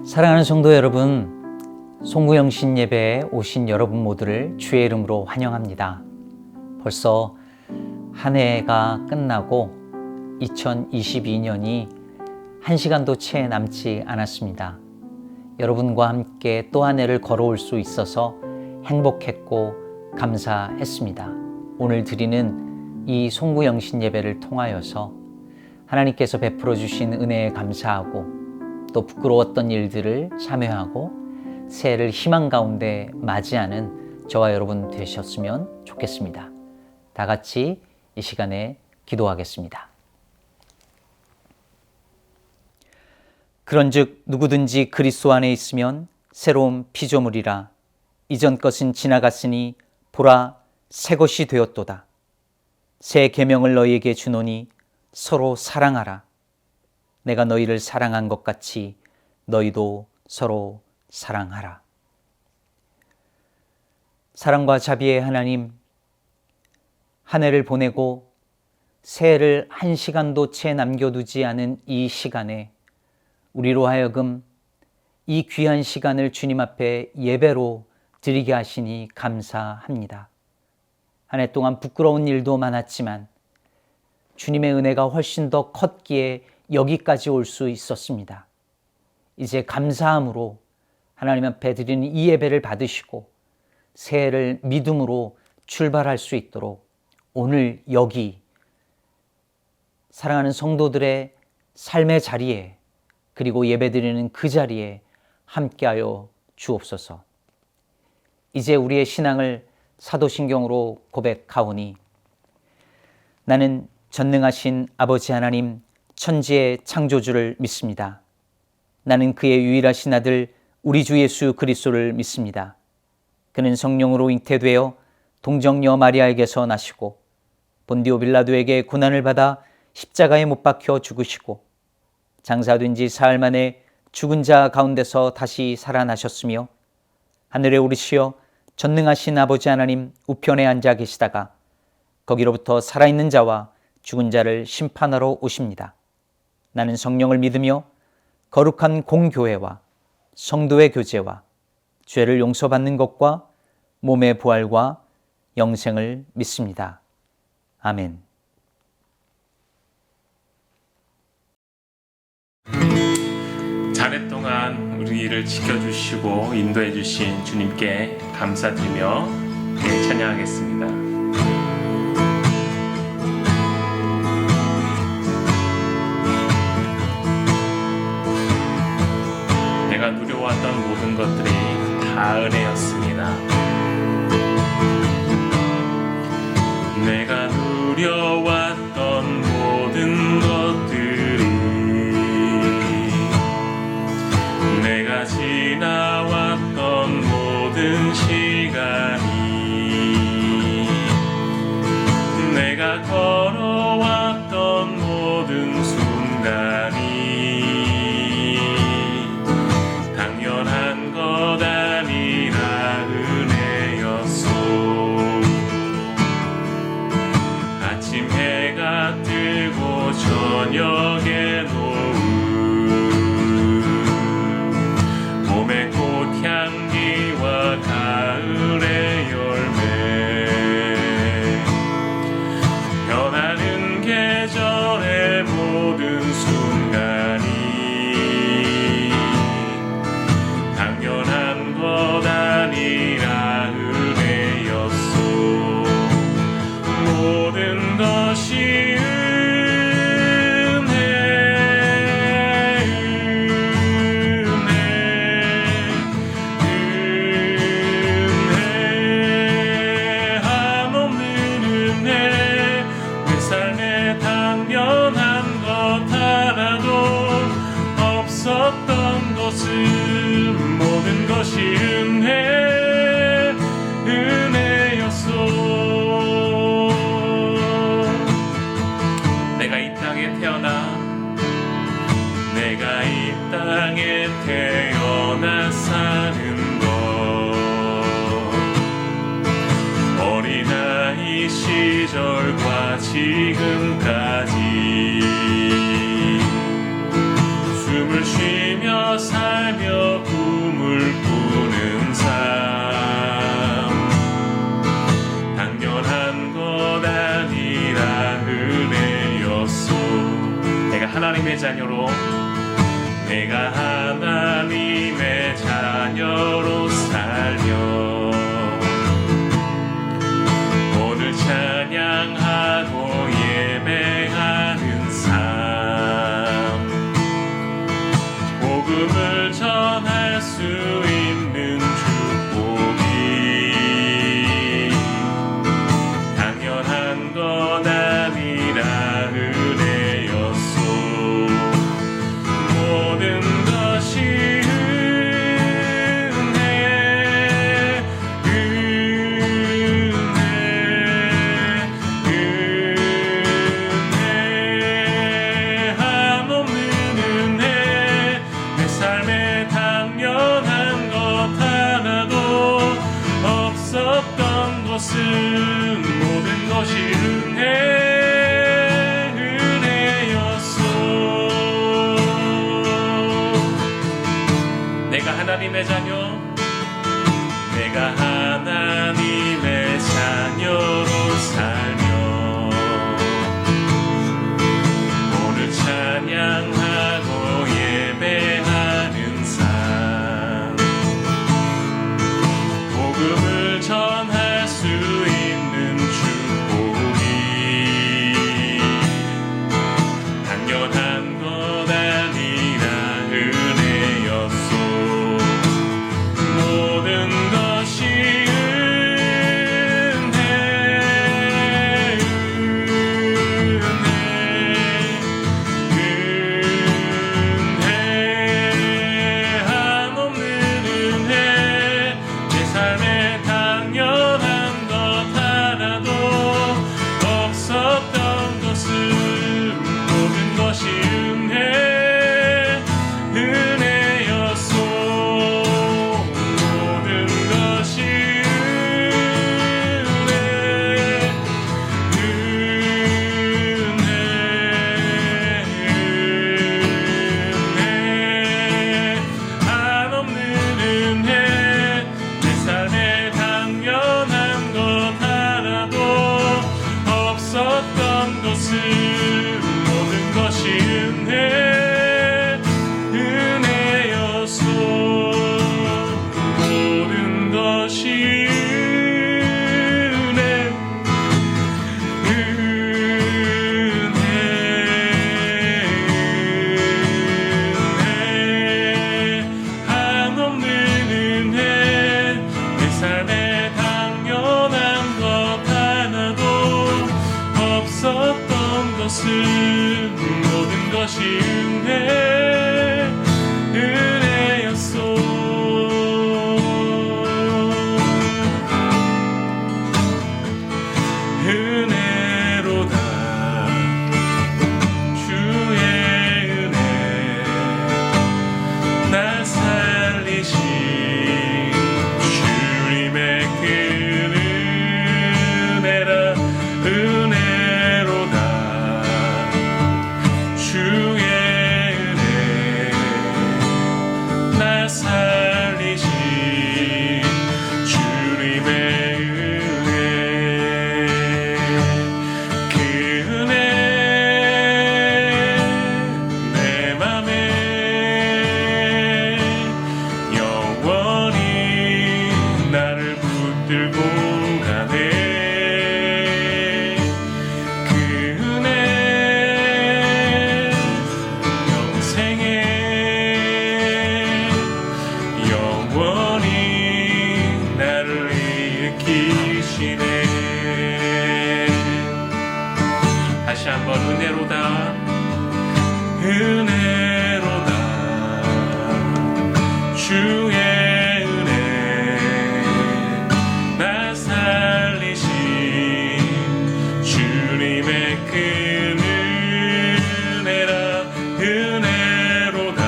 사랑하는 성도 여러분, 송구영신 예배에 오신 여러분 모두를 주의 이름으로 환영합니다. 벌써 한 해가 끝나고 2022년이 한 시간도 채 남지 않았습니다. 여러분과 함께 또 한 해를 걸어올 수 있어서 행복했고 감사했습니다. 오늘 드리는 이 송구영신 예배를 통하여서 하나님께서 베풀어 주신 은혜에 감사하고 또 부끄러웠던 일들을 참여하고 새해를 희망 가운데 맞이하는 저와 여러분 되셨으면 좋겠습니다. 다 같이 이 시간에 기도하겠습니다. 그런즉 누구든지 그리스도 안에 있으면 새로운 피조물이라. 이전 것은 지나갔으니 보라 새 것이 되었도다. 새 계명을 너희에게 주노니 서로 사랑하라. 내가 너희를 사랑한 것 같이 너희도 서로 사랑하라. 사랑과 자비의 하나님, 한 해를 보내고 새해를 한 시간도 채 남겨두지 않은 이 시간에 우리로 하여금 이 귀한 시간을 주님 앞에 예배로 드리게 하시니 감사합니다. 한 해 동안 부끄러운 일도 많았지만 주님의 은혜가 훨씬 더 컸기에 여기까지 올 수 있었습니다. 이제 감사함으로 하나님 앞에 드리는 이 예배를 받으시고 새해를 믿음으로 출발할 수 있도록 오늘 여기 사랑하는 성도들의 삶의 자리에 그리고 예배드리는 그 자리에 함께하여 주옵소서. 이제 우리의 신앙을 사도신경으로 고백하오니 나는 전능하신 아버지 하나님 천지의 창조주를 믿습니다. 나는 그의 유일하신 아들 우리 주 예수 그리스도를 믿습니다. 그는 성령으로 잉태되어 동정녀 마리아에게서 나시고 본디오 빌라도에게 고난을 받아 십자가에 못 박혀 죽으시고 장사된 지 사흘 만에 죽은 자 가운데서 다시 살아나셨으며 하늘에 오르시어 전능하신 아버지 하나님 우편에 앉아 계시다가 거기로부터 살아있는 자와 죽은 자를 심판하러 오십니다. 나는 성령을 믿으며 거룩한 공교회와 성도의 교제와 죄를 용서받는 것과 몸의 부활과 영생을 믿습니다. 아멘. 한 해 동안 우리를 지켜주시고 인도해 주신 주님께 감사드리며 찬양하겠습니다. 내가 누려왔던 모든 것들이 다 은혜였습니다. 내가 누려왔던 모든 것들이 내가 지나왔던 모든 시간이 내가 걸어왔던 모든 순간이 당연한 것 아니라 은혜였소. 아침 해가 뜨고 저녁에 몸의 꽃향기와 가을의 열매 변하는 계절의 모든 순간이 당연한 것 아니라 은혜였소. 모든 것이 모든 것이 은혜였소. 내가 이 땅에 태어나 사는 것 어린아이 시절과 지금까지 숨을 쉬며 살며 내가 하나님의 자녀로 내가 하나님의 자녀로 살며 오늘 찬양하고 예배하는 삶 복음을 전할 수 있는 축복이 당연한 것 아니라 은혜였소 모든 것이 은혜 한없는 은혜 내 삶에 당연한 것 하나도 없었던 것은 모든 것이 은혜였소 내가 하나님의 자녀 내가 하나님의 자녀로 살며 오늘 찬양하고 예배하는 삶 복음을 전할 수 있는 축복이 당연한 것 아니라 은혜였소 모든 것이 은혜 한없는 은혜 내 삶에 당연한 것 하나도 없었던 것은 모든 것이 은혜였소 모든 것이 은혜 한없는 은혜 내 삶에 당연한 것 하나도 없었던 것은 모든 것이 은혜였소 모든 것이 은혜 한없는 은혜 내 삶에 당연한 것 하나도 없었던 것은 모든 것이 은혜였소 은혜로다 주의 은혜 날 살리신 주님의 그 은혜라 은혜로다 주의 은혜 날 살리신 주님의 은혜 그 은혜 내 맘에 영원히 나를 붙들고 가네 그 은혜 영생에 영원히 나를 일으키시네 다시 한번 은혜로다 은혜로다 주의 은혜 날 살리신 주님의 그 은혜라 은혜로다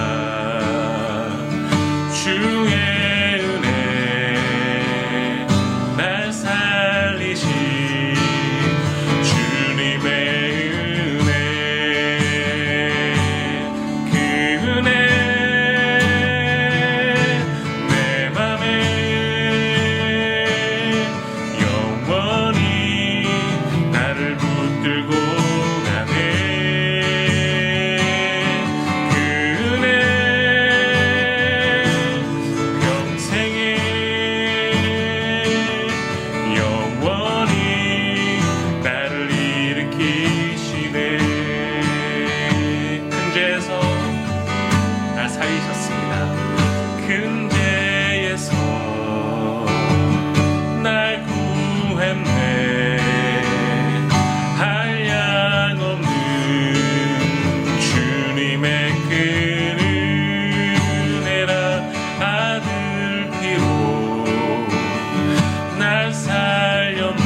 주의 은혜 날 살리신 주님의 은혜 문제에서 날 살리셨습니다. 근대에서 날 구했네. 한량없는 주님의 그 은혜라 아들 피로 날 살렸네.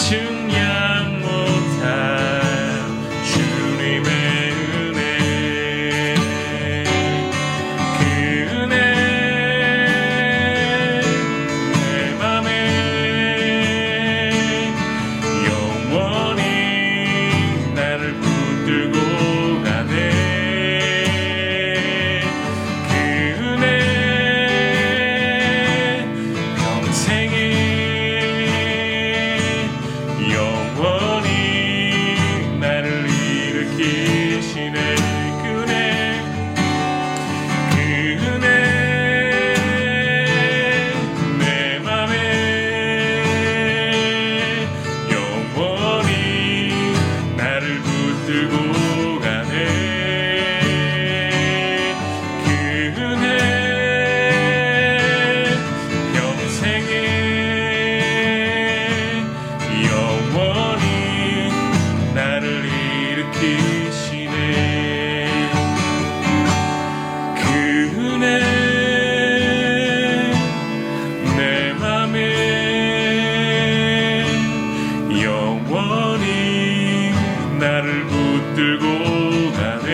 증량 못할 주님의 은혜. 그 은혜 내 맘에 영원히 나를 붙들고 가네. 그 은혜 평생에 영원히 나를 일으키시네. 그 은혜 내 맘에 영원히 나를 붙들고 가네. 그 은혜 평생에 영원히 나를 일으키시네. 그 은혜 내 맘에 영원히 나를 붙들고 가네.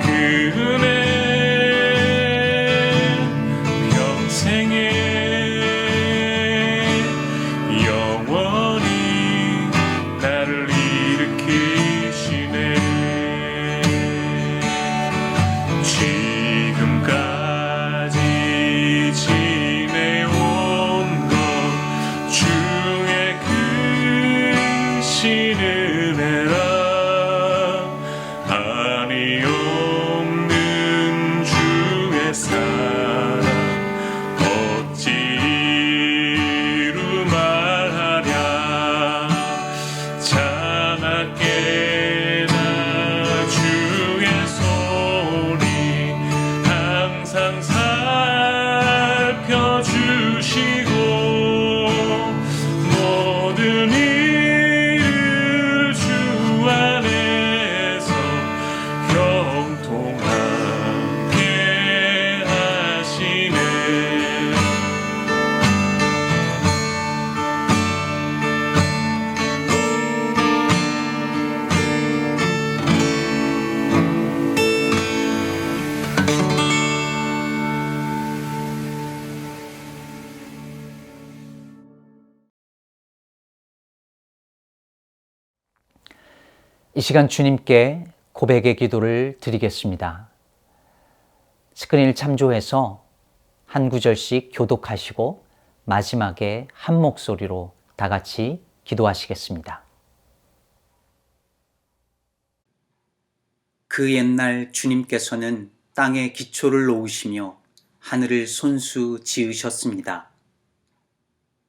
그 은혜 평생에 영원히 나를 일으키시네. 지금까지 지내온 것 중에 크신 은혜라. 아니 없는 주의 사랑 어찌 이루 말하랴. 자나깨나 주의 손이 항상 살펴주시고 모든 일을 주 안에서 형통하게 하시네. 이 시간 주님께 고백의 기도를 드리겠습니다. 스크린을 참조해서 한 구절씩 교독하시고 마지막에 한 목소리로 다 같이 기도하시겠습니다. 그 옛날 주님께서는 땅에 기초를 놓으시며 하늘을 손수 지으셨습니다.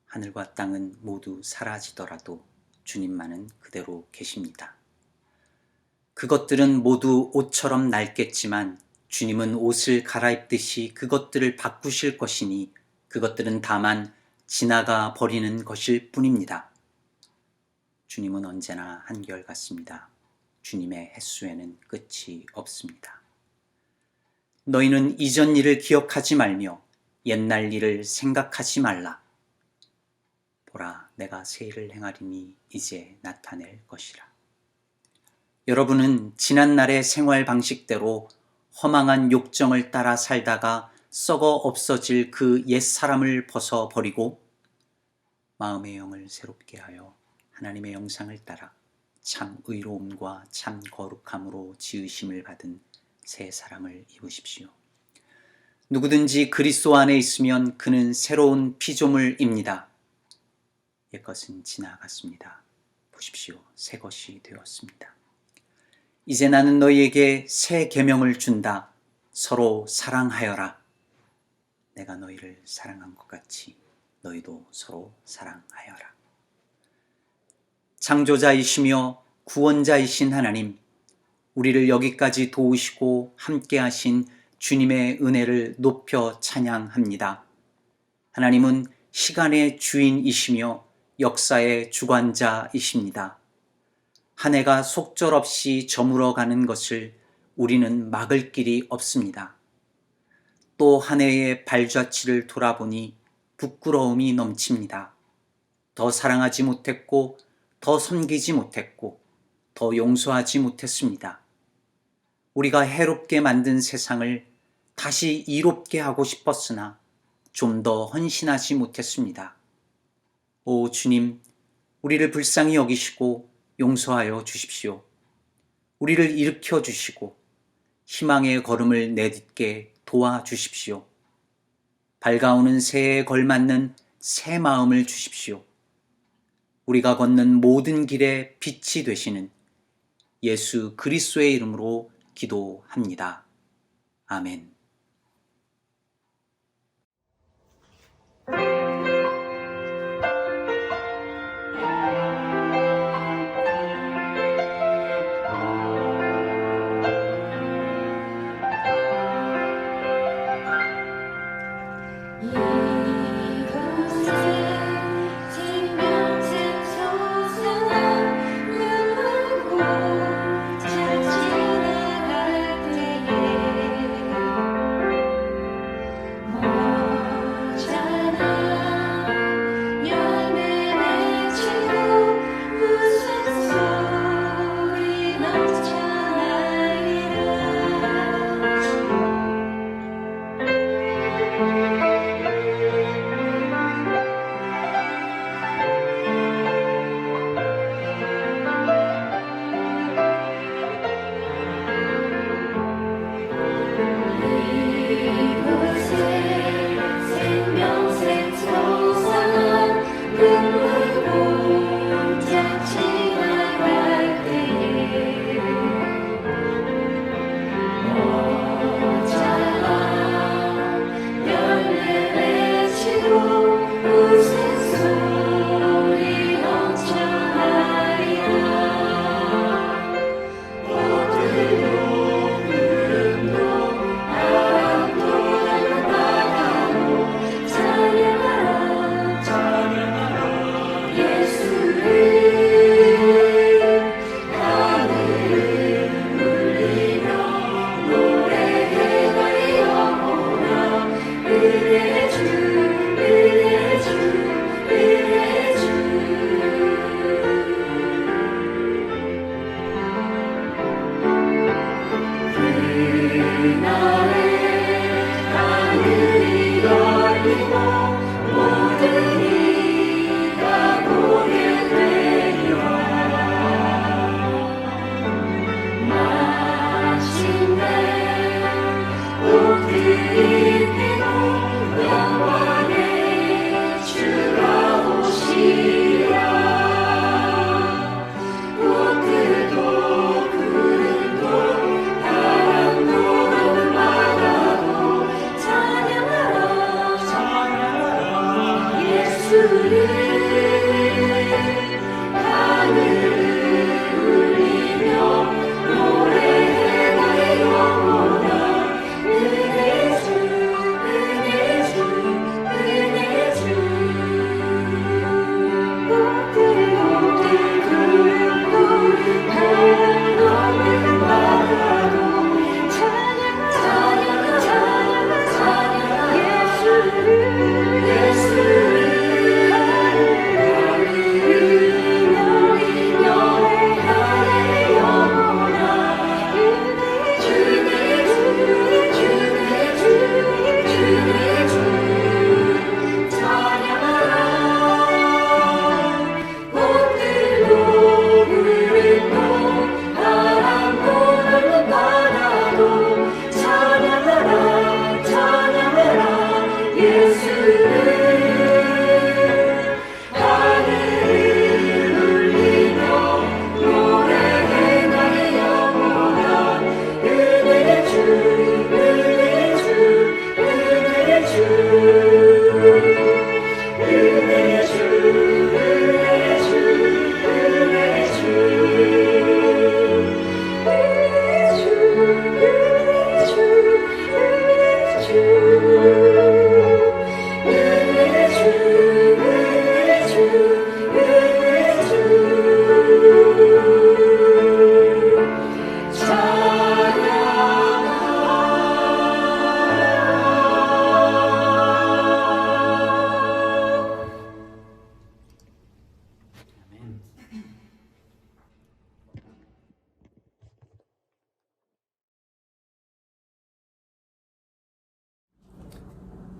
하늘과 땅은 모두 사라지더라도 주님만은 그대로 계십니다. 그것들은 모두 옷처럼 낡겠지만 주님은 옷을 갈아입듯이 그것들을 바꾸실 것이니 그것들은 다만 지나가 버리는 것일 뿐입니다. 주님은 언제나 한결같습니다. 주님의 횟수에는 끝이 없습니다. 너희는 이전 일을 기억하지 말며 옛날 일을 생각하지 말라. 보라, 내가 새 일을 행하리니 이제 나타낼 것이라. 여러분은 지난날의 생활 방식대로 허망한 욕정을 따라 살다가 썩어 없어질 그 옛 사람을 벗어버리고 마음의 영을 새롭게 하여 하나님의 형상을 따라 참 의로움과 참 거룩함으로 지으심을 받은 새 사람을 입으십시오. 누구든지 그리스도 안에 있으면 그는 새로운 피조물입니다. 옛것은 지나갔습니다. 보십시오, 새 것이 되었습니다. 이제 나는 너희에게 새 계명을 준다. 서로 사랑하여라. 내가 너희를 사랑한 것 같이 너희도 서로 사랑하여라. 창조자이시며 구원자이신 하나님, 우리를 여기까지 도우시고 함께하신 주님의 은혜를 높여 찬양합니다. 하나님은 시간의 주인이시며 역사의 주관자이십니다. 한 해가 속절없이 저물어가는 것을 우리는 막을 길이 없습니다. 또 한 해의 발자취를 돌아보니 부끄러움이 넘칩니다. 더 사랑하지 못했고, 더 섬기지 못했고, 더 용서하지 못했습니다. 우리가 해롭게 만든 세상을 다시 이롭게 하고 싶었으나 좀 더 헌신하지 못했습니다. 오 주님, 우리를 불쌍히 여기시고 용서하여 주십시오. 우리를 일으켜 주시고 희망의 걸음을 내딛게 도와주십시오. 밝아오는 새해에 걸맞는 새 마음을 주십시오. 우리가 걷는 모든 길에 빛이 되시는 예수 그리스도의 이름으로 기도합니다. 아멘. 지나갈 때에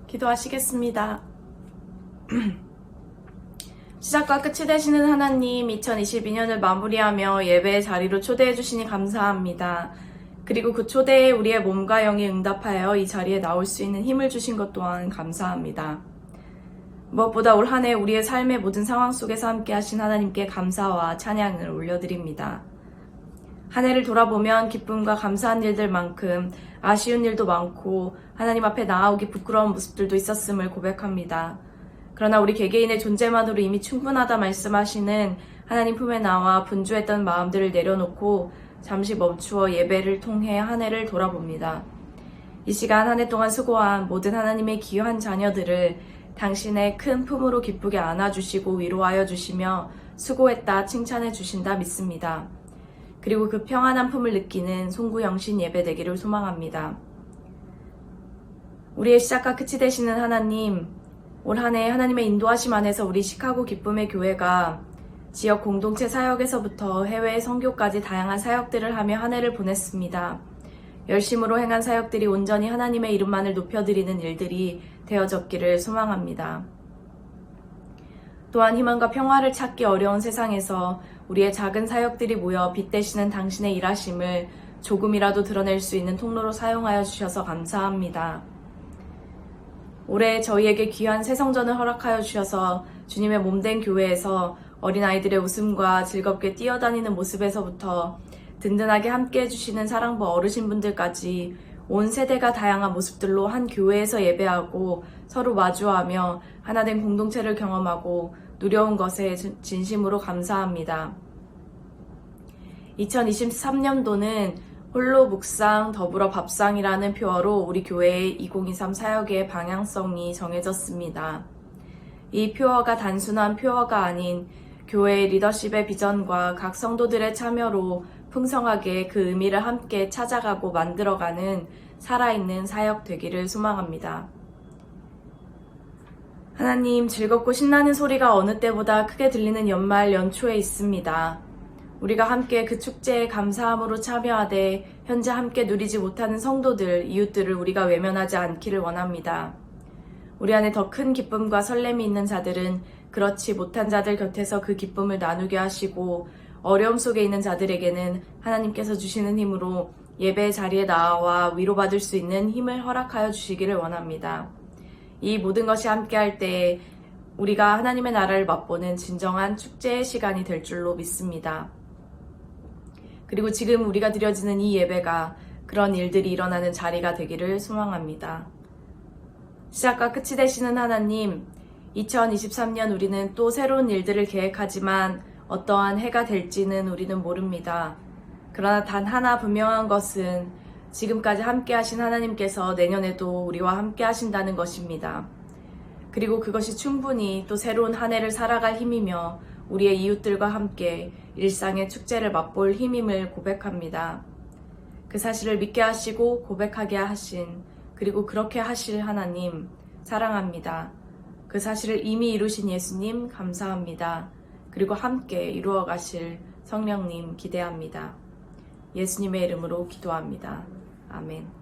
기도하시겠습니다. 시작과 끝이 되시는 하나님, 2022년을 마무리하며 예배의 자리로 초대해 주시니 감사합니다. 그리고 그 초대에 우리의 몸과 영이 응답하여 이 자리에 나올 수 있는 힘을 주신 것 또한 감사합니다. 무엇보다 올 한 해 우리의 삶의 모든 상황 속에서 함께 하신 하나님께 감사와 찬양을 올려드립니다. 한 해를 돌아보면 기쁨과 감사한 일들만큼 아쉬운 일도 많고 하나님 앞에 나아오기 부끄러운 모습들도 있었음을 고백합니다. 그러나 우리 개개인의 존재만으로 이미 충분하다 말씀하시는 하나님 품에 나와 분주했던 마음들을 내려놓고 잠시 멈추어 예배를 통해 한 해를 돌아봅니다. 이 시간 한 해 동안 수고한 모든 하나님의 귀한 자녀들을 당신의 큰 품으로 기쁘게 안아주시고 위로하여 주시며 수고했다 칭찬해 주신다 믿습니다. 그리고 그 평안한 품을 느끼는 송구영신 예배 되기를 소망합니다. 우리의 시작과 끝이 되시는 하나님, 올 한 해 하나님의 인도하심 안에서 우리 시카고 기쁨의 교회가 지역 공동체 사역에서부터 해외 선교까지 다양한 사역들을 하며 한 해를 보냈습니다. 열심으로 행한 사역들이 온전히 하나님의 이름만을 높여드리는 일들이 되어졌기를 소망합니다. 또한 희망과 평화를 찾기 어려운 세상에서 우리의 작은 사역들이 모여 빛 되시는 당신의 일하심을 조금이라도 드러낼 수 있는 통로로 사용하여 주셔서 감사합니다. 올해 저희에게 귀한 새성전을 허락하여 주셔서 주님의 몸된 교회에서 어린아이들의 웃음과 즐겁게 뛰어다니는 모습에서부터 든든하게 함께 해주시는 사랑부 어르신분들까지 온 세대가 다양한 모습들로 한 교회에서 예배하고 서로 마주하며 하나된 공동체를 경험하고 누려온 것에 진심으로 감사합니다. 2023년도는 홀로 묵상 더불어 밥상이라는 표어로 우리 교회의 2023 사역의 방향성이 정해졌습니다. 이 표어가 단순한 표어가 아닌 교회의 리더십의 비전과 각 성도들의 참여로 풍성하게 그 의미를 함께 찾아가고 만들어가는 살아있는 사역 되기를 소망합니다. 하나님, 즐겁고 신나는 소리가 어느 때보다 크게 들리는 연말 연초에 있습니다. 우리가 함께 그 축제에 감사함으로 참여하되 현재 함께 누리지 못하는 성도들, 이웃들을 우리가 외면하지 않기를 원합니다. 우리 안에 더 큰 기쁨과 설렘이 있는 자들은 그렇지 못한 자들 곁에서 그 기쁨을 나누게 하시고 어려움 속에 있는 자들에게는 하나님께서 주시는 힘으로 예배 자리에 나와 위로받을 수 있는 힘을 허락하여 주시기를 원합니다. 이 모든 것이 함께할 때 우리가 하나님의 나라를 맛보는 진정한 축제의 시간이 될 줄로 믿습니다. 그리고 지금 우리가 드려지는 이 예배가 그런 일들이 일어나는 자리가 되기를 소망합니다. 시작과 끝이 되시는 하나님, 2023년 우리는 또 새로운 일들을 계획하지만 어떠한 해가 될지는 우리는 모릅니다. 그러나 단 하나 분명한 것은 지금까지 함께 하신 하나님께서 내년에도 우리와 함께 하신다는 것입니다. 그리고 그것이 충분히 또 새로운 한 해를 살아갈 힘이며 우리의 이웃들과 함께 일상의 축제를 맛볼 힘임을 고백합니다. 그 사실을 믿게 하시고 고백하게 하신 그리고 그렇게 하실 하나님 사랑합니다. 그 사실을 이미 이루신 예수님 감사합니다. 그리고 함께 이루어 가실 성령님 기대합니다. 예수님의 이름으로 기도합니다. 아멘.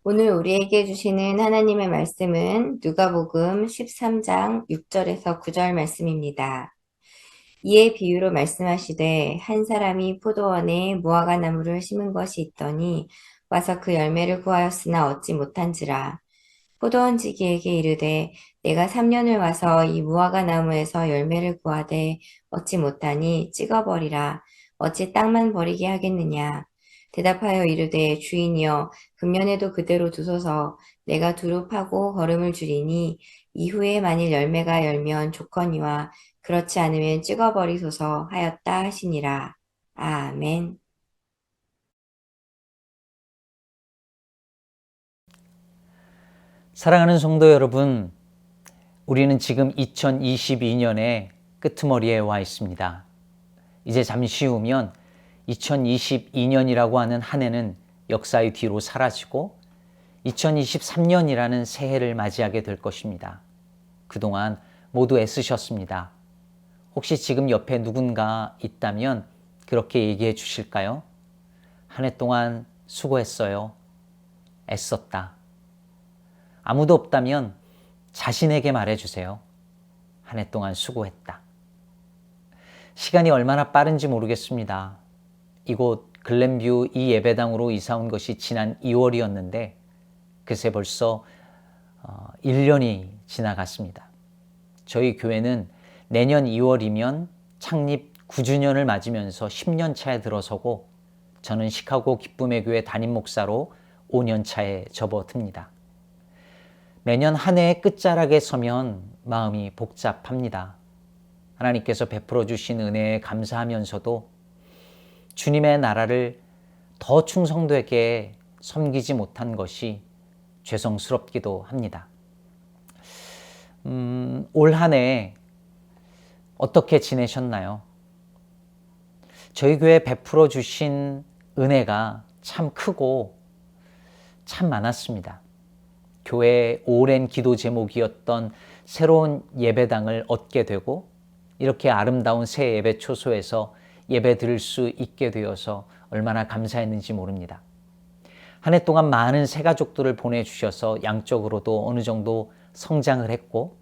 오늘 우리에게 주시는 하나님의 말씀은 누가복음 13장 6절에서 9절 말씀입니다. 이에 비유로 말씀하시되 한 사람이 포도원에 무화과 나무를 심은 것이 있더니 와서 그 열매를 구하였으나 얻지 못한지라. 포도원 지기에게 이르되 내가 3년을 와서 이 무화과 나무에서 열매를 구하되 얻지 못하니 찍어버리라. 어찌 땅만 버리게 하겠느냐. 대답하여 이르되 주인이여 금년에도 그대로 두소서. 내가 두루 파고 거름을 주리니 이후에 만일 열매가 열면 좋거니와 그렇지 않으면 찍어버리소서 하였다 하시니라. 아멘. 사랑하는 성도 여러분, 우리는 지금 2022년의 끄트머리에 와 있습니다. 이제 잠시 후면 2022년이라고 하는 한 해는 역사의 뒤로 사라지고 2023년이라는 새해를 맞이하게 될 것입니다. 그동안 모두 애쓰셨습니다. 혹시 지금 옆에 누군가 있다면 그렇게 얘기해 주실까요? 한 해 동안 수고했어요. 애썼다. 아무도 없다면 자신에게 말해주세요. 한 해 동안 수고했다. 시간이 얼마나 빠른지 모르겠습니다. 이곳 글렌뷰 이 예배당으로 이사 온 것이 지난 2월이었는데 그새 벌써 1년이 지나갔습니다. 저희 교회는 내년 2월이면 창립 9주년을 맞으면서 10년 차에 들어서고 저는 시카고 기쁨의 교회 담임 목사로 5년 차에 접어듭니다. 매년 한 해의 끝자락에 서면 마음이 복잡합니다. 하나님께서 베풀어 주신 은혜에 감사하면서도 주님의 나라를 더 충성되게 섬기지 못한 것이 죄송스럽기도 합니다. 올 한 해 어떻게 지내셨나요? 저희 교회 베풀어 주신 은혜가 참 크고 참 많았습니다. 교회의 오랜 기도 제목이었던 새로운 예배당을 얻게 되고 이렇게 아름다운 새 예배 초소에서 예배 드릴 수 있게 되어서 얼마나 감사했는지 모릅니다. 한 해 동안 많은 새 가족들을 보내주셔서 양적으로도 어느 정도 성장을 했고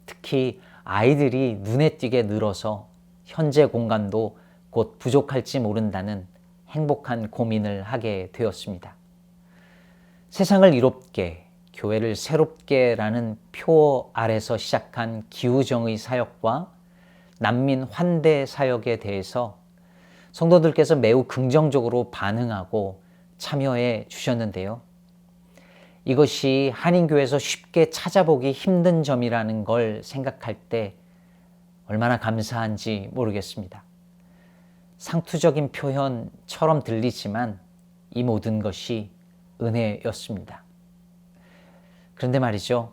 특히 아이들이 눈에 띄게 늘어서 현재 공간도 곧 부족할지 모른다는 행복한 고민을 하게 되었습니다. 세상을 이롭게 교회를 새롭게라는 표 아래서 시작한 기후정의 사역과 난민 환대 사역에 대해서 성도들께서 매우 긍정적으로 반응하고 참여해 주셨는데요. 이것이 한인교회에서 쉽게 찾아보기 힘든 점이라는 걸 생각할 때 얼마나 감사한지 모르겠습니다. 상투적인 표현처럼 들리지만 이 모든 것이 은혜였습니다. 그런데 말이죠.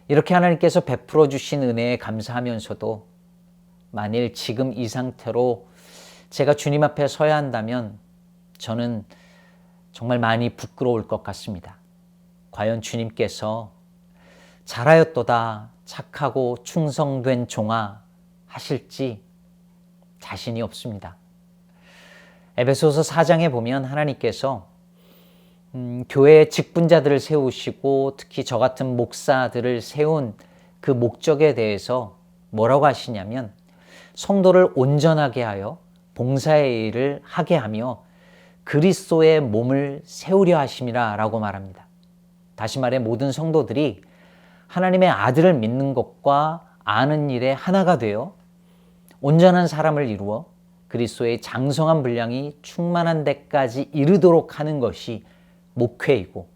이렇게 하나님께서 베풀어 주신 은혜에 감사하면서도 만일 지금 이 상태로 제가 주님 앞에 서야 한다면 저는 정말 많이 부끄러울 것 같습니다. 과연 주님께서 잘하였도다 착하고 충성된 종아 하실지 자신이 없습니다. 에베소서 4장에 보면 하나님께서 교회의 직분자들을 세우시고 특히 저 같은 목사들을 세운 그 목적에 대해서 뭐라고 하시냐면 성도를 온전하게 하여 봉사의 일을 하게 하며 그리스도의 몸을 세우려 하심이라 라고 말합니다. 다시 말해 모든 성도들이 하나님의 아들을 믿는 것과 아는 일에 하나가 되어 온전한 사람을 이루어 그리스도의 장성한 분량이 충만한 데까지 이르도록 하는 것이 목회이고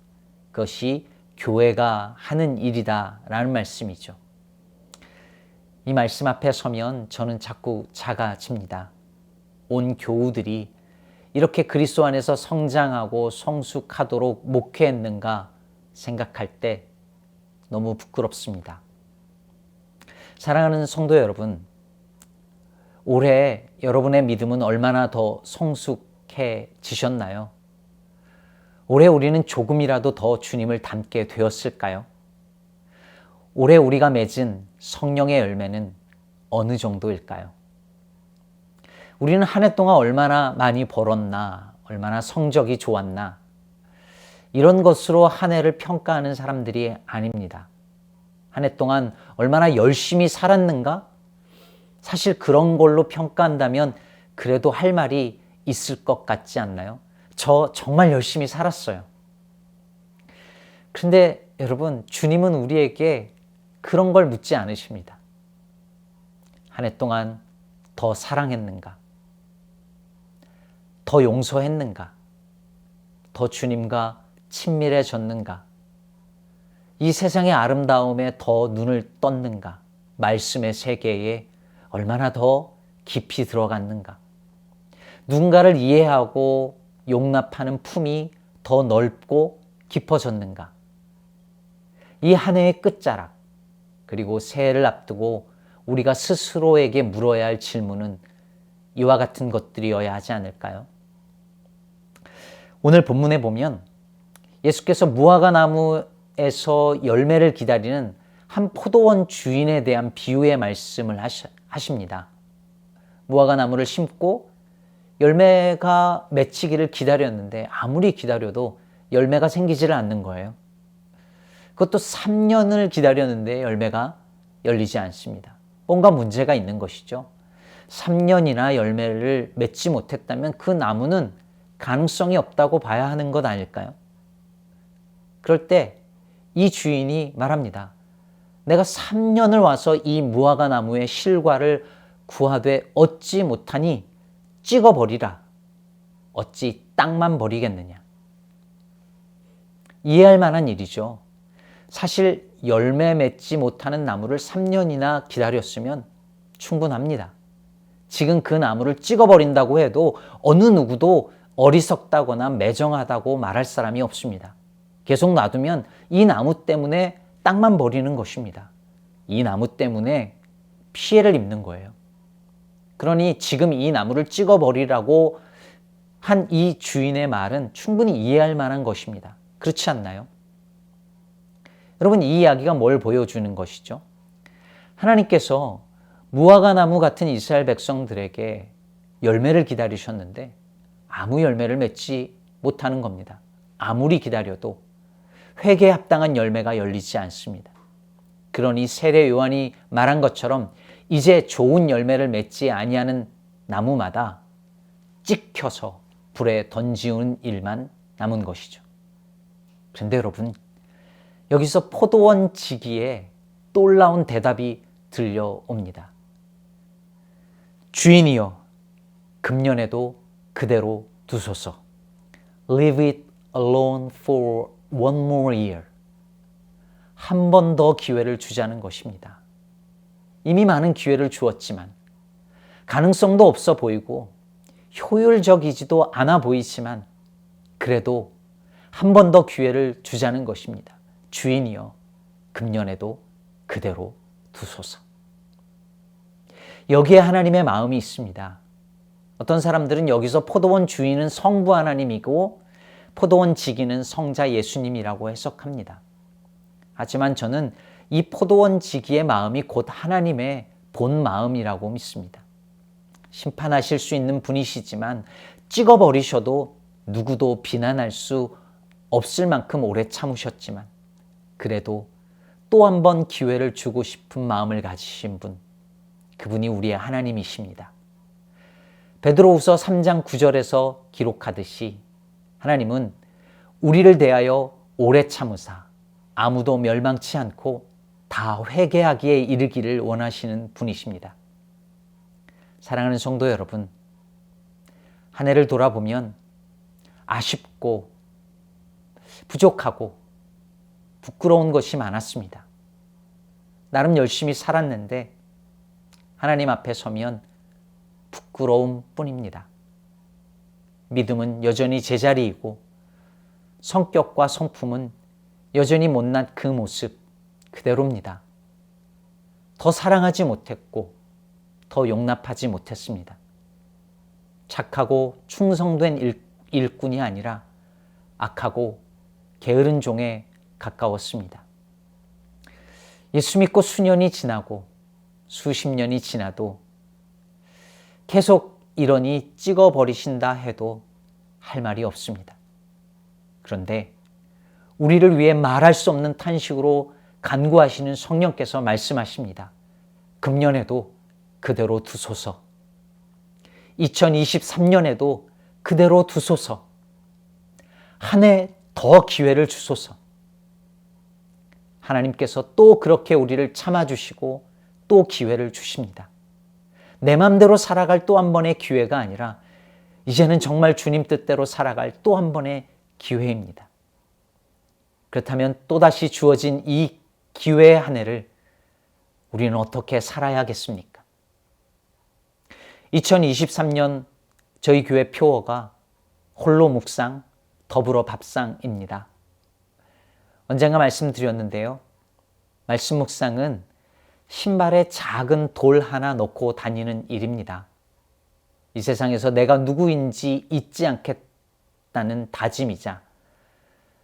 그것이 교회가 하는 일이다 라는 말씀이죠. 이 말씀 앞에 서면 저는 자꾸 작아집니다. 온 교우들이 이렇게 그리스도 안에서 성장하고 성숙하도록 목회했는가 생각할 때 너무 부끄럽습니다. 사랑하는 성도 여러분, 올해 여러분의 믿음은 얼마나 더 성숙해지셨나요? 올해 우리는 조금이라도 더 주님을 닮게 되었을까요? 올해 우리가 맺은 성령의 열매는 어느 정도일까요? 우리는 한 해 동안 얼마나 많이 벌었나, 얼마나 성적이 좋았나, 이런 것으로 한 해를 평가하는 사람들이 아닙니다. 한 해 동안 얼마나 열심히 살았는가? 사실 그런 걸로 평가한다면 그래도 할 말이 있을 것 같지 않나요? 저 정말 열심히 살았어요. 그런데 여러분, 주님은 우리에게 그런 걸 묻지 않으십니다. 한 해 동안 더 사랑했는가? 더 용서했는가? 더 주님과 친밀해졌는가? 이 세상의 아름다움에 더 눈을 떴는가? 말씀의 세계에 얼마나 더 깊이 들어갔는가? 누군가를 이해하고 용납하는 품이 더 넓고 깊어졌는가? 이 한 해의 끝자락, 그리고 새해를 앞두고 우리가 스스로에게 물어야 할 질문은 이와 같은 것들이어야 하지 않을까요? 오늘 본문에 보면 예수께서 무화과 나무에서 열매를 기다리는 한 포도원 주인에 대한 비유의 말씀을 하십니다. 무화과 나무를 심고 열매가 맺히기를 기다렸는데 아무리 기다려도 열매가 생기지를 않는 거예요. 그것도 3년을 기다렸는데 열매가 열리지 않습니다. 뭔가 문제가 있는 것이죠. 3년이나 열매를 맺지 못했다면 그 나무는 가능성이 없다고 봐야 하는 것 아닐까요? 그럴 때 이 주인이 말합니다. 내가 3년을 와서 이 무화과 나무의 실과를 구하되 얻지 못하니 찍어버리라. 어찌 땅만 버리겠느냐. 이해할 만한 일이죠. 사실 열매 맺지 못하는 나무를 3년이나 기다렸으면 충분합니다. 지금 그 나무를 찍어버린다고 해도 어느 누구도 어리석다거나 매정하다고 말할 사람이 없습니다. 계속 놔두면 이 나무 때문에 땅만 버리는 것입니다. 이 나무 때문에 피해를 입는 거예요. 그러니 지금 이 나무를 찍어버리라고 한 이 주인의 말은 충분히 이해할 만한 것입니다. 그렇지 않나요? 여러분, 이 이야기가 뭘 보여주는 것이죠? 하나님께서 무화과 나무 같은 이스라엘 백성들에게 열매를 기다리셨는데 아무 열매를 맺지 못하는 겁니다. 아무리 기다려도 회개에 합당한 열매가 열리지 않습니다. 그러니 세례 요한이 말한 것처럼 이제 좋은 열매를 맺지 아니하는 나무마다 찍혀서 불에 던지는 일만 남은 것이죠. 그런데 여러분, 여기서 포도원 지기에 놀라운 대답이 들려옵니다. 주인이여, 금년에도 그대로 두소서. Leave it alone for one more year. 한 번 더 기회를 주자는 것입니다. 이미 많은 기회를 주었지만 가능성도 없어 보이고 효율적이지도 않아 보이지만 그래도 한 번 더 기회를 주자는 것입니다. 주인이여, 금년에도 그대로 두소서. 여기에 하나님의 마음이 있습니다. 어떤 사람들은 여기서 포도원 주인은 성부 하나님이고 포도원 지기는 성자 예수님이라고 해석합니다. 하지만 저는 이 포도원 지기의 마음이 곧 하나님의 본 마음이라고 믿습니다. 심판하실 수 있는 분이시지만 찍어버리셔도 누구도 비난할 수 없을 만큼 오래 참으셨지만 그래도 또 한 번 기회를 주고 싶은 마음을 가지신 분, 그분이 우리의 하나님이십니다. 베드로후서 3장 9절에서 기록하듯이 하나님은 우리를 대하여 오래 참으사 아무도 멸망치 않고 다 회개하기에 이르기를 원하시는 분이십니다. 사랑하는 성도 여러분, 한 해를 돌아보면 아쉽고 부족하고 부끄러운 것이 많았습니다. 나름 열심히 살았는데 하나님 앞에 서면 부끄러움 뿐입니다. 믿음은 여전히 제자리이고 성격과 성품은 여전히 못난 그 모습 그대로입니다. 더 사랑하지 못했고 더 용납하지 못했습니다. 착하고 충성된 일꾼이 아니라 악하고 게으른 종에 가까웠습니다. 예수 믿고 수년이 지나고 수십 년이 지나도 계속 이러니 찍어버리신다 해도 할 말이 없습니다. 그런데 우리를 위해 말할 수 없는 탄식으로 간구하시는 성령께서 말씀하십니다. 금년에도 그대로 두소서. 2023년에도 그대로 두소서. 한 해 더 기회를 주소서. 하나님께서 또 그렇게 우리를 참아주시고 또 기회를 주십니다. 내 맘대로 살아갈 또 한 번의 기회가 아니라 이제는 정말 주님 뜻대로 살아갈 또 한 번의 기회입니다. 그렇다면 또다시 주어진 이 기회의 한 해를 우리는 어떻게 살아야겠습니까? 2023년 저희 교회 표어가 홀로 묵상, 더불어 밥상입니다. 언젠가 말씀드렸는데요. 말씀 묵상은 신발에 작은 돌 하나 넣고 다니는 일입니다. 이 세상에서 내가 누구인지 잊지 않겠다는 다짐이자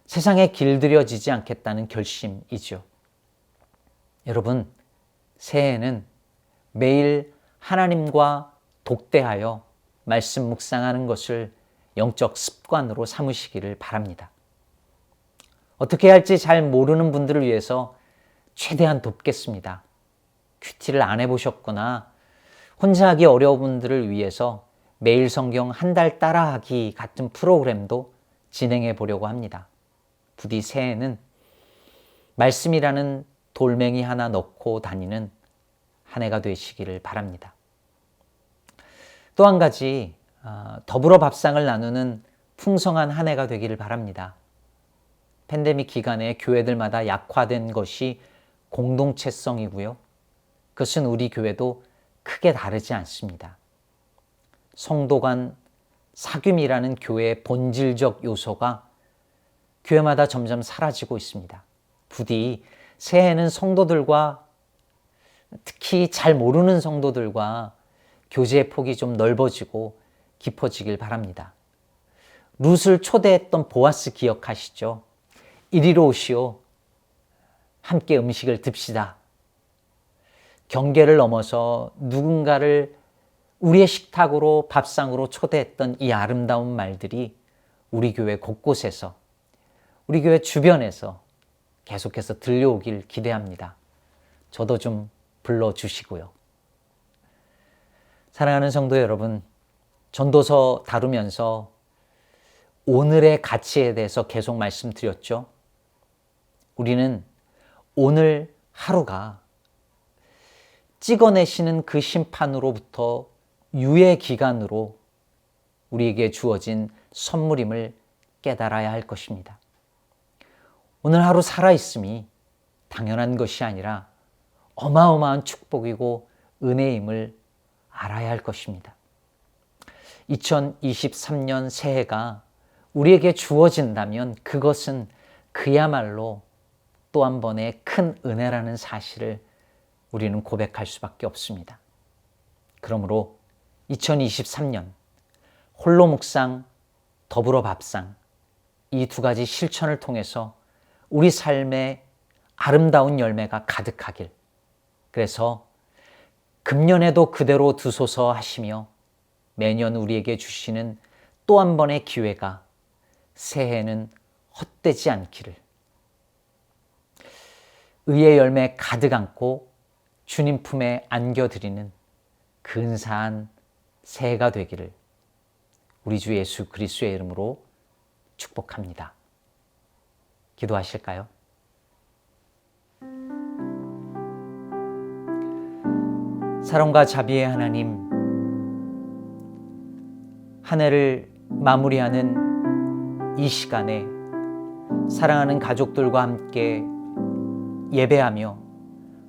세상에 길들여지지 않겠다는 결심이죠. 여러분, 새해에는 매일 하나님과 독대하여 말씀 묵상하는 것을 영적 습관으로 삼으시기를 바랍니다. 어떻게 할지 잘 모르는 분들을 위해서 최대한 돕겠습니다. 큐티를 안 해보셨거나 혼자 하기 어려운 분들을 위해서 매일 성경 한 달 따라하기 같은 프로그램도 진행해 보려고 합니다. 부디 새해에는 말씀이라는 돌멩이 하나 넣고 다니는 한 해가 되시기를 바랍니다. 또 한 가지 더불어 밥상을 나누는 풍성한 한 해가 되기를 바랍니다. 팬데믹 기간에 교회들마다 약화된 것이 공동체성이고요. 그것은 우리 교회도 크게 다르지 않습니다. 성도 간 사귐이라는 교회의 본질적 요소가 교회마다 점점 사라지고 있습니다. 부디 새해에는 성도들과 특히 잘 모르는 성도들과 교제의 폭이 좀 넓어지고 깊어지길 바랍니다. 룻을 초대했던 보아스 기억하시죠? 이리로 오시오. 함께 음식을 듭시다. 경계를 넘어서 누군가를 우리의 식탁으로 밥상으로 초대했던 이 아름다운 말들이 우리 교회 곳곳에서 우리 교회 주변에서 계속해서 들려오길 기대합니다. 저도 좀 불러주시고요. 사랑하는 성도 여러분, 전도서 다루면서 오늘의 가치에 대해서 계속 말씀드렸죠. 우리는 오늘 하루가 찍어내시는 그 심판으로부터 유예 기간으로 우리에게 주어진 선물임을 깨달아야 할 것입니다. 오늘 하루 살아있음이 당연한 것이 아니라 어마어마한 축복이고 은혜임을 알아야 할 것입니다. 2023년 새해가 우리에게 주어진다면 그것은 그야말로 또 한 번의 큰 은혜라는 사실을 우리는 고백할 수밖에 없습니다. 그러므로 2023년 홀로 묵상, 더불어 밥상 이 두 가지 실천을 통해서 우리 삶에 아름다운 열매가 가득하길, 그래서 금년에도 그대로 두소서 하시며 매년 우리에게 주시는 또 한 번의 기회가 새해에는 헛되지 않기를, 의의 열매 가득 안고 주님 품에 안겨드리는 근사한 새해가 되기를 우리 주 예수 그리스도의 이름으로 축복합니다. 기도하실까요? 사랑과 자비의 하나님, 한 해를 마무리하는 이 시간에 사랑하는 가족들과 함께 예배하며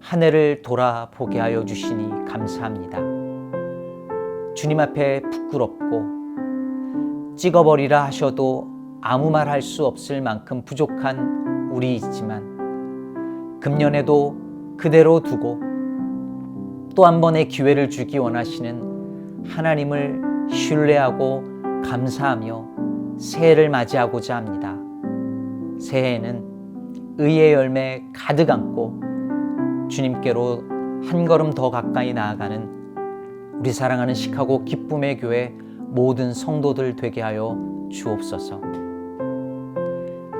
한 해를 돌아보게 하여 주시니 감사합니다. 주님 앞에 부끄럽고 찍어버리라 하셔도 아무 말 할 수 없을 만큼 부족한 우리이지만 금년에도 그대로 두고 또 한 번의 기회를 주기 원하시는 하나님을 신뢰하고 감사하며 새해를 맞이하고자 합니다. 새해에는 의의 열매 가득 안고 주님께로 한 걸음 더 가까이 나아가는 우리 사랑하는 시카고 기쁨의 교회 모든 성도들 되게 하여 주옵소서.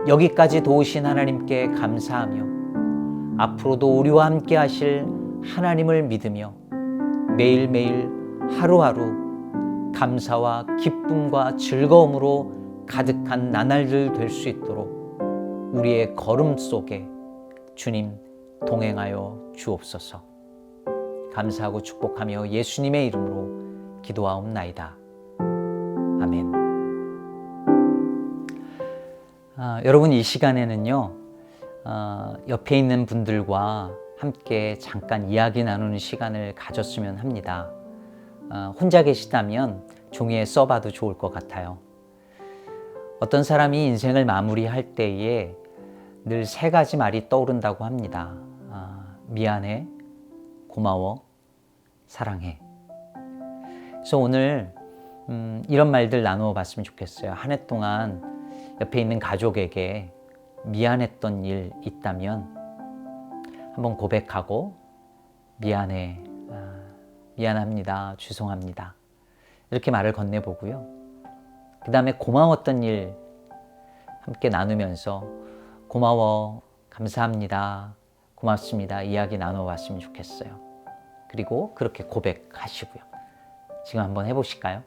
여기까지 도우신 하나님께 감사하며 앞으로도 우리와 함께 하실 하나님을 믿으며 매일매일 하루하루 감사와 기쁨과 즐거움으로 가득한 나날들 될 수 있도록 우리의 걸음 속에 주님 동행하여 주옵소서. 감사하고 축복하며 예수님의 이름으로 기도하옵나이다. 아멘. 여러분, 이 시간에는요, 옆에 있는 분들과 함께 잠깐 이야기 나누는 시간을 가졌으면 합니다. 혼자 계시다면 종이에 써봐도 좋을 것 같아요. 어떤 사람이 인생을 마무리할 때에 늘 세 가지 말이 떠오른다고 합니다. 미안해, 고마워, 사랑해. 그래서 오늘 이런 말들 나누어 봤으면 좋겠어요. 한 해 동안 옆에 있는 가족에게 미안했던 일 있다면 한번 고백하고 미안해, 미안합니다, 죄송합니다 이렇게 말을 건네보고요. 그 다음에 고마웠던 일 함께 나누면서 고마워, 감사합니다, 고맙습니다 이야기 나눠봤으면 좋겠어요. 그리고 그렇게 고백하시고요. 지금 한번 해보실까요?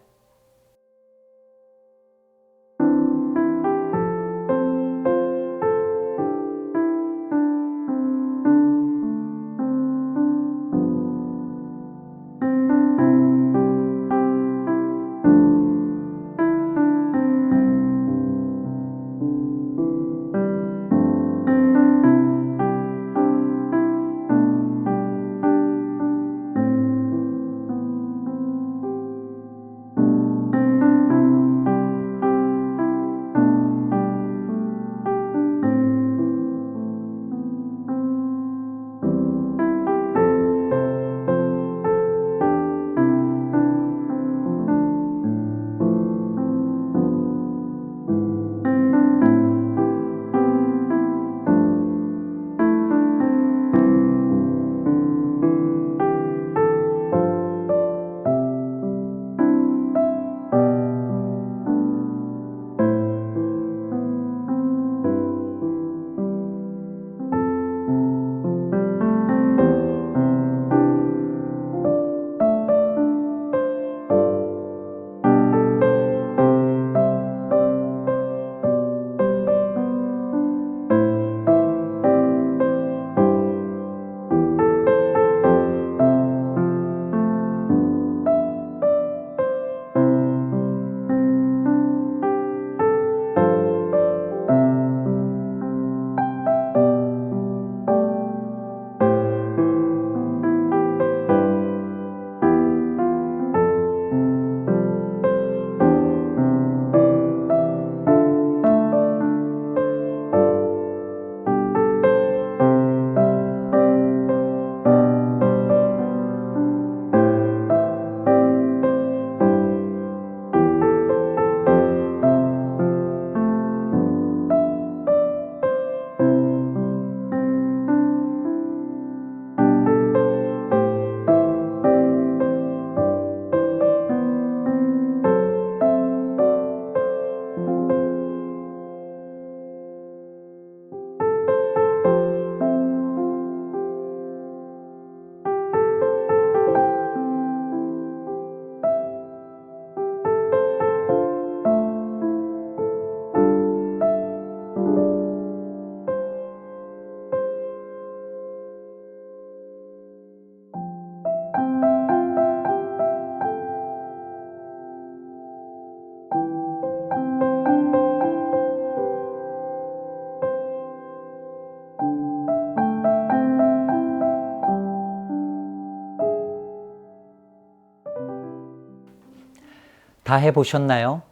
다 해보셨나요?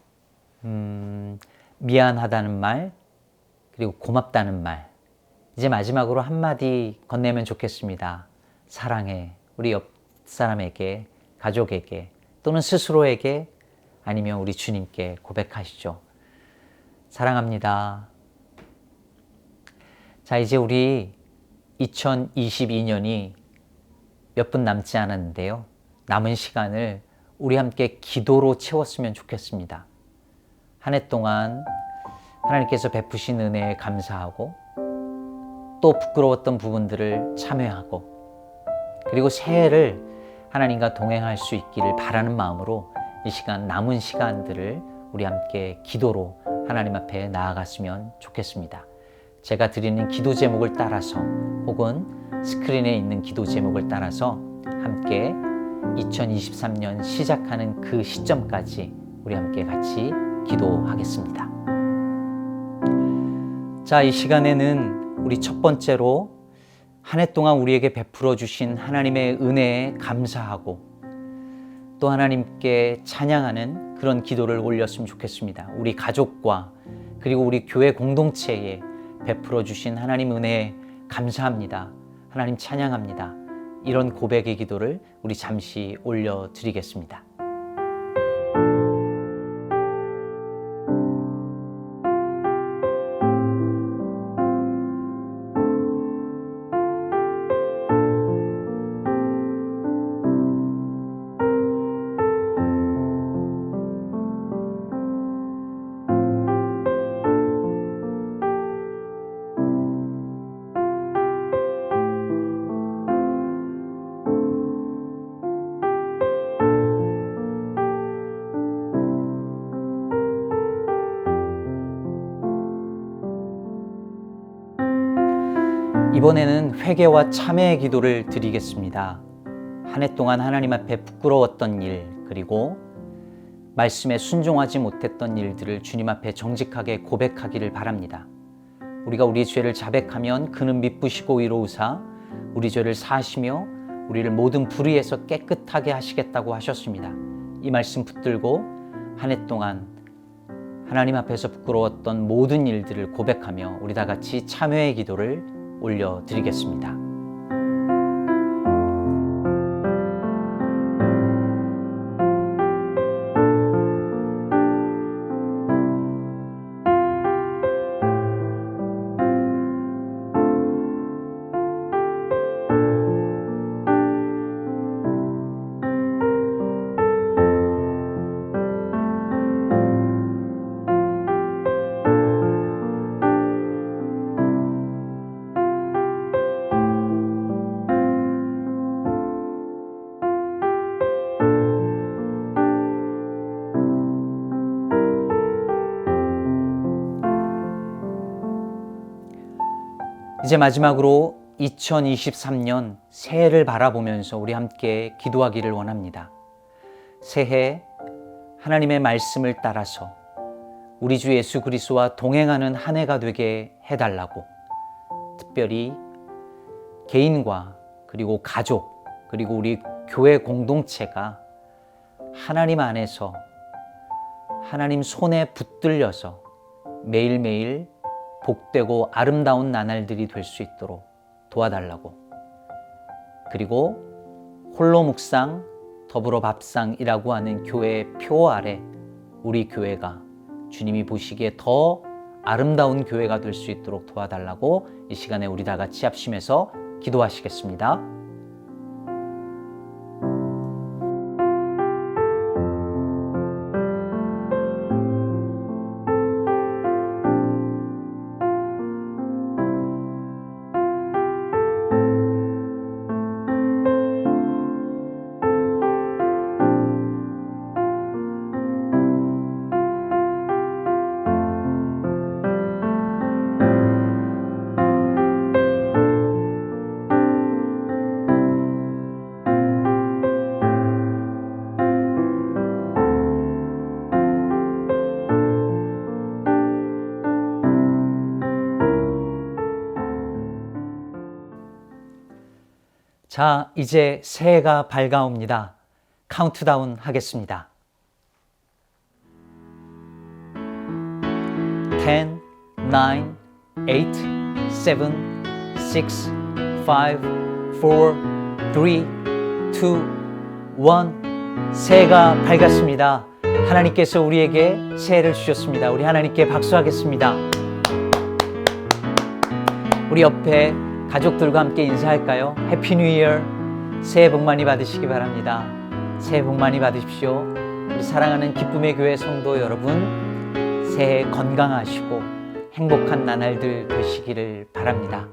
미안하다는 말, 그리고 고맙다는 말. 이제 마지막으로 한마디 건네면 좋겠습니다. 사랑해. 우리 옆 사람에게, 가족에게, 또는 스스로에게, 아니면 우리 주님께 고백하시죠. 사랑합니다. 자, 이제 우리 2022년이 몇 분 남지 않았는데요. 남은 시간을 우리 함께 기도로 채웠으면 좋겠습니다. 한 해 동안 하나님께서 베푸신 은혜에 감사하고 또 부끄러웠던 부분들을 참회하고 그리고 새해를 하나님과 동행할 수 있기를 바라는 마음으로 이 시간 남은 시간들을 우리 함께 기도로 하나님 앞에 나아갔으면 좋겠습니다. 제가 드리는 기도 제목을 따라서 혹은 스크린에 있는 기도 제목을 따라서 함께 2023년 시작하는 그 시점까지 우리 함께 같이 기도하겠습니다. 자, 이 시간에는 우리 첫 번째로 한 해 동안 우리에게 베풀어 주신 하나님의 은혜에 감사하고 또 하나님께 찬양하는 그런 기도를 올렸으면 좋겠습니다. 우리 가족과 그리고 우리 교회 공동체에 베풀어 주신 하나님 은혜에 감사합니다. 하나님 찬양합니다. 이런 고백의 기도를 우리 잠시 올려드리겠습니다. 이번에는 회개와 참회의 기도를 드리겠습니다. 한 해 동안 하나님 앞에 부끄러웠던 일 그리고 말씀에 순종하지 못했던 일들을 주님 앞에 정직하게 고백하기를 바랍니다. 우리가 우리 죄를 자백하면 그는 미쁘시고 의로우사 우리 죄를 사하시며 우리를 모든 불의에서 깨끗하게 하시겠다고 하셨습니다. 이 말씀 붙들고 한 해 동안 하나님 앞에서 부끄러웠던 모든 일들을 고백하며 우리 다 같이 참회의 기도를 올려드리겠습니다. 이제 마지막으로 2023년 새해를 바라보면서 우리 함께 기도하기를 원합니다. 새해 하나님의 말씀을 따라서 우리 주 예수 그리스도와 동행하는 한 해가 되게 해달라고 특별히 개인과 그리고 가족 그리고 우리 교회 공동체가 하나님 안에서 하나님 손에 붙들려서 매일매일 복되고 아름다운 나날들이 될 수 있도록 도와달라고 그리고 홀로 묵상 더불어 밥상이라고 하는 교회의 표 아래 우리 교회가 주님이 보시기에 더 아름다운 교회가 될 수 있도록 도와달라고 이 시간에 우리 다 같이 합심해서 기도하시겠습니다. 자, 이제 새해가 밝아옵니다. 카운트다운 하겠습니다. 10, 9, 8, 7, 6, 5, 4, 3, 2, 1 새해가 밝았습니다. 하나님께서 우리에게 새해를 주셨습니다. 우리 하나님께 박수하겠습니다. 우리 옆에 가족들과 함께 인사할까요? 해피 뉴 이어. 새해 복 많이 받으시기 바랍니다. 새해 복 많이 받으십시오. 우리 사랑하는 기쁨의 교회 성도 여러분, 새해 건강하시고 행복한 나날들 되시기를 바랍니다.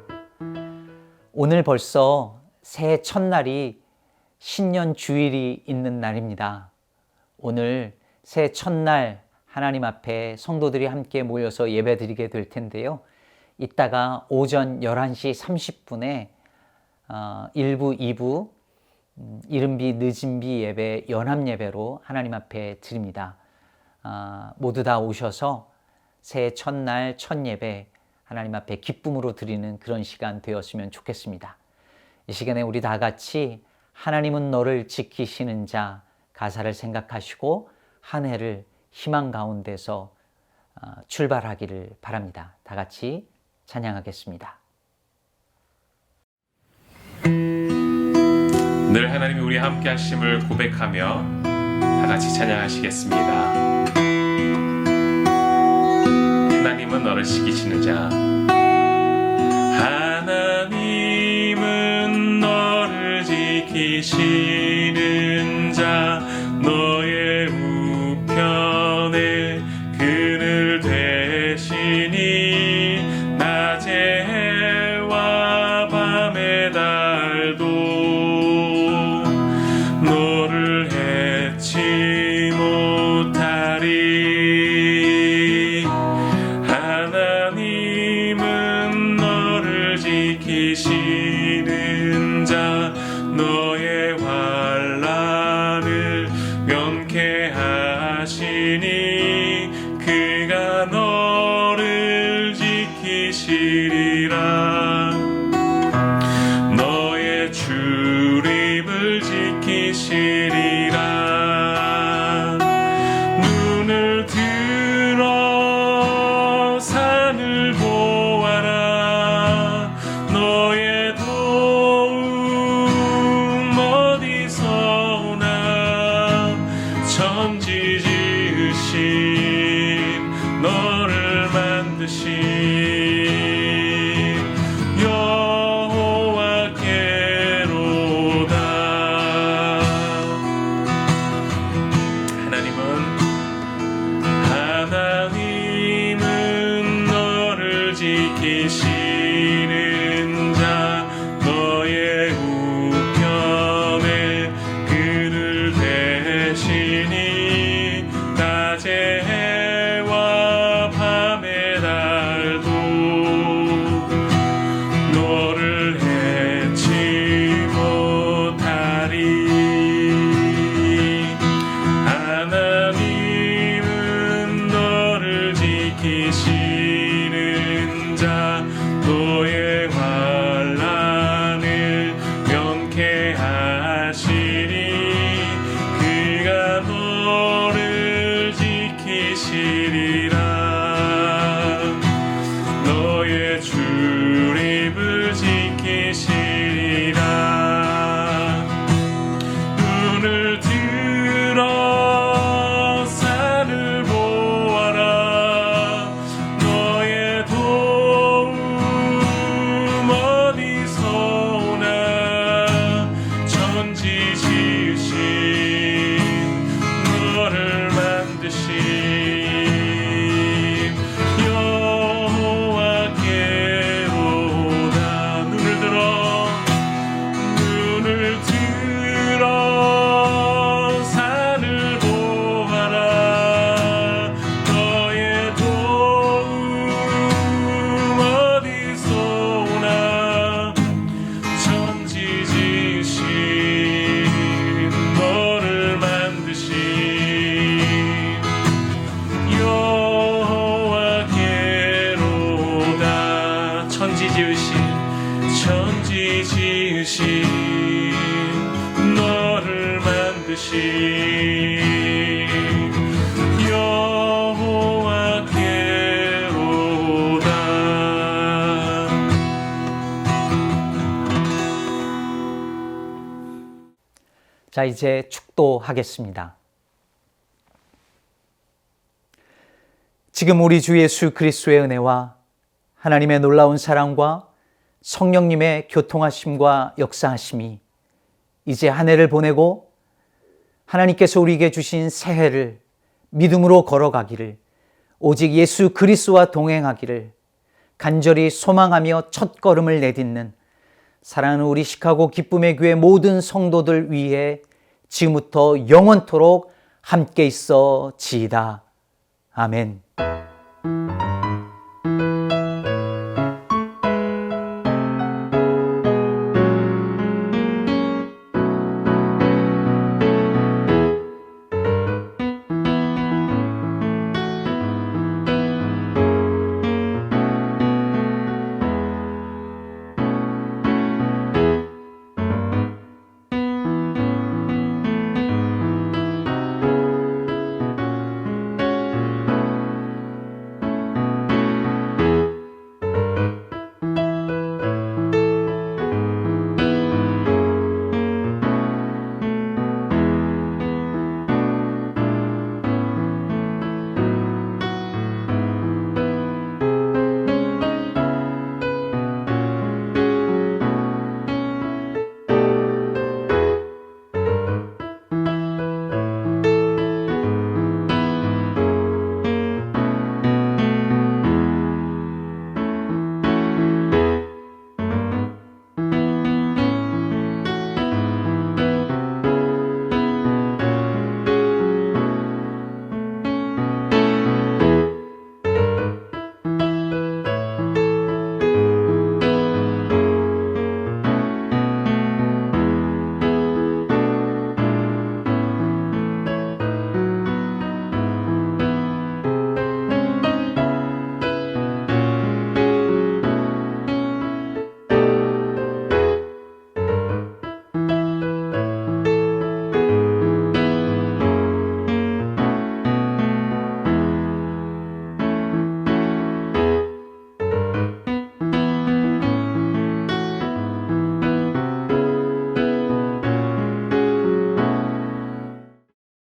오늘 벌써 새해 첫날이 신년 주일이 있는 날입니다. 오늘 새해 첫날 하나님 앞에 성도들이 함께 모여서 예배드리게 될 텐데요. 이따가 오전 11시 30분에 1부, 2부 이른비 늦은비 예배 연합예배로 하나님 앞에 드립니다. 모두 다 오셔서 새해 첫날 첫 예배 하나님 앞에 기쁨으로 드리는 그런 시간 되었으면 좋겠습니다. 이 시간에 우리 다 같이 하나님은 너를 지키시는 자 가사를 생각하시고 한 해를 희망 가운데서 출발하기를 바랍니다. 다 같이 찬양하겠습니다. 늘 하나님이 우리 함께 하심을 고백하며 다 같이 찬양하시겠습니다. 하나님은 너를 지키시는 자, 하나님은 너를 지키시는 자, 너의 우편에 그늘 되시니 낮의 해와 밤의 달도 너를 해치 못하리. 하나님은 너를 지키시는 자, 너의 환난을 명쾌하시니 그가 너를 지키시리라. 너의 출입을 지키시리라. 눈을 들어 산을 보아라. 너의 도움 어디서 오나. 천지 지으신 너를 만드신 여호와께로다. 하나님은 너를 지키시는 자, 너의 우편에 그늘 되시니 낮의 해와 밤의 달도 너를 해치 못하리. 하나님은 너를 지키시는 자, 너의 환난을 명쾌하시니 그가 너를 지키시리라. 너의 출입을 지키시리라. 눈을 들어 산을 보아라. 너의 도움 어디서 오나. 천지 지으신 너를 만드신 여호와께로다. 눈을 들어 산을 보아라. 너의 도움 어디서 오나. 천지 지으신 너를 만드신 여호와께로다. 천지 지으신 너를 만드신 여호와께로다. 자, 이제 축도하겠습니다. 지금 우리 주 예수 그리스도의 은혜와 하나님의 놀라운 사랑과 성령님의 교통하심과 역사하심이 이제 한 해를 보내고 하나님께서 우리에게 주신 새해를 믿음으로 걸어가기를 오직 예수 그리스도와 동행하기를 간절히 소망하며 첫걸음을 내딛는 사랑하는 우리 시카고 기쁨의 교회 모든 성도들 위해 지금부터 영원토록 함께 있어 지이다. 아멘.